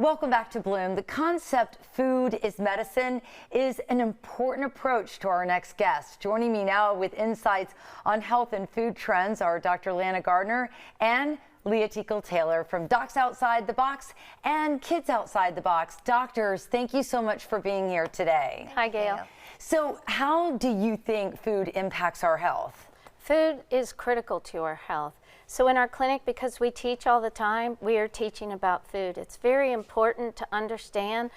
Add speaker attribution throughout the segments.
Speaker 1: Welcome back to Bloom. The concept food is medicine is an important approach to our next guest. Joining me now with insights on health and food trends are Dr. Lana Gardner and Leah Tickle-Taylor from Docs Outside the Box and Kids Outside the Box. Doctors, thank you so much for being here today.
Speaker 2: Hi, Gayle.
Speaker 1: So how do you think food impacts our health?
Speaker 2: Food is critical to our health. So in our clinic, because we teach all the time, we are teaching about food. It's very important to understand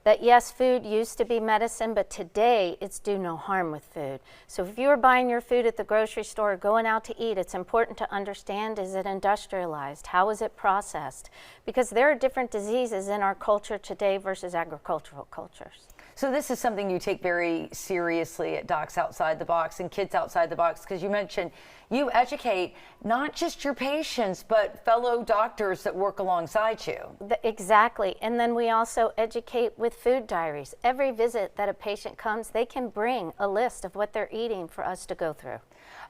Speaker 2: that yes, food used to be medicine, but today it's do no harm with food. So if you're buying your food at the grocery store, going out to eat, it's important to understand, is it industrialized? How is it processed? Because there are different diseases in our culture today versus agricultural cultures.
Speaker 1: So this is something you take very seriously at Docs Outside the Box and Kids Outside the Box, because you mentioned you educate not just your patients, but fellow doctors that work alongside you.
Speaker 2: Exactly. And then we also educate with food diaries. Every visit that a patient comes, they can bring a list of what they're eating for us to go through.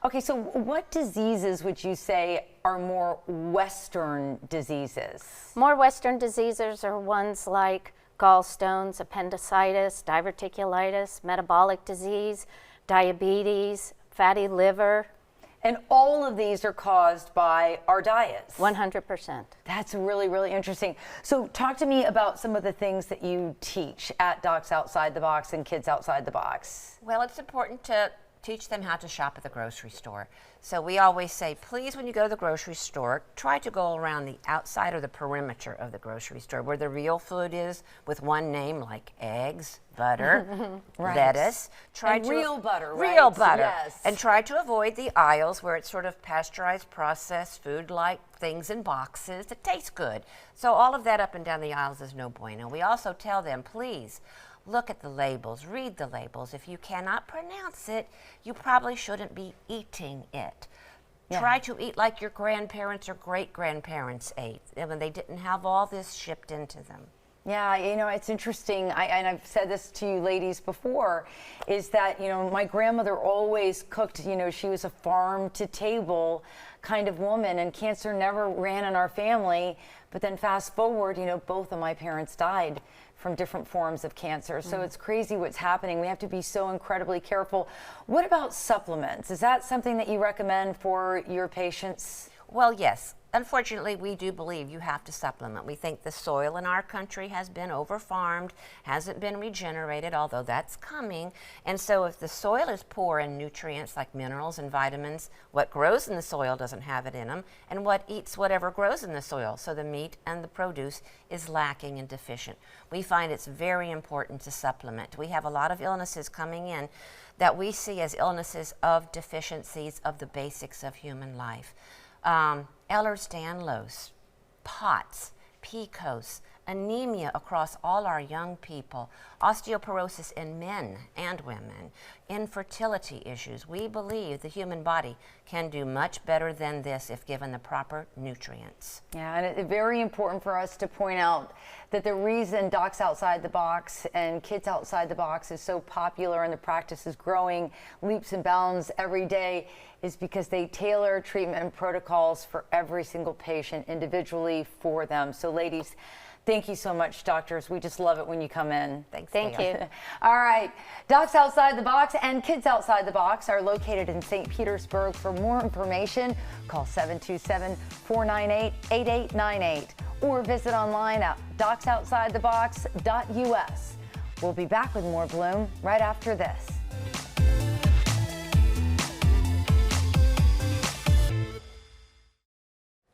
Speaker 1: Okay, so what diseases would you say are more Western diseases?
Speaker 2: More Western diseases are ones like gallstones, appendicitis, diverticulitis, metabolic disease, diabetes, fatty liver.
Speaker 1: And all of these are caused by our diets.
Speaker 2: 100%.
Speaker 1: That's really, really interesting. So talk to me about some of the things that you teach at Docs Outside the Box and Kids Outside the Box.
Speaker 3: Well, it's important to teach them how to shop at the grocery store. So we always say, please, when you go to the grocery store, try to go around the outside or the perimeter of the grocery store where the real food is, with one name like eggs, butter,
Speaker 1: right.
Speaker 3: lettuce.
Speaker 1: Real butter, right?
Speaker 3: Real butter.
Speaker 1: Yes.
Speaker 3: And try to avoid the aisles where it's sort of pasteurized, processed food like things in boxes that taste good. So all of that up and down the aisles is no bueno. We also tell them, please, look at the labels, read the labels. If you cannot pronounce it, you probably shouldn't be eating it. Yeah. Try to eat like your grandparents or great-grandparents ate when they didn't have all this shipped into them.
Speaker 1: Yeah, you know, it's interesting, and I've said this to you ladies before, is that, you know, my grandmother always cooked, you know, she was a farm-to-table kind of woman, and cancer never ran in our family. But then fast forward, you know, both of my parents died from different forms of cancer. So it's crazy what's happening. We have to be so incredibly careful. What about supplements? Is that something that you recommend for your patients?
Speaker 3: Well, yes. Unfortunately, we do believe you have to supplement. We think the soil in our country has been over-farmed, hasn't been regenerated, although that's coming. And so if the soil is poor in nutrients like minerals and vitamins, what grows in the soil doesn't have it in them, and what eats whatever grows in the soil. So the meat and the produce is lacking and deficient. We find it's very important to supplement. We have a lot of illnesses coming in that we see as illnesses of deficiencies of the basics of human life. Ehlers-Danlos, POTS, PCOS, anemia across all our young people, osteoporosis in men and women, infertility issues. We believe the human body can do much better than this if given the proper nutrients.
Speaker 1: Yeah, and it's very important for us to point out that the reason Docs Outside the Box and Kids Outside the Box is so popular and the practice is growing leaps and bounds every day is because they tailor treatment protocols for every single patient individually for them. So ladies, thank you so much, doctors. We just love it when you come in.
Speaker 3: Thanks.
Speaker 2: Thank you.
Speaker 1: All right. Docs Outside the Box and Kids Outside the Box are located in St. Petersburg. For more information, call 727-498-8898 or visit online at docsoutsidethebox.us. We'll be back with more Bloom right after this.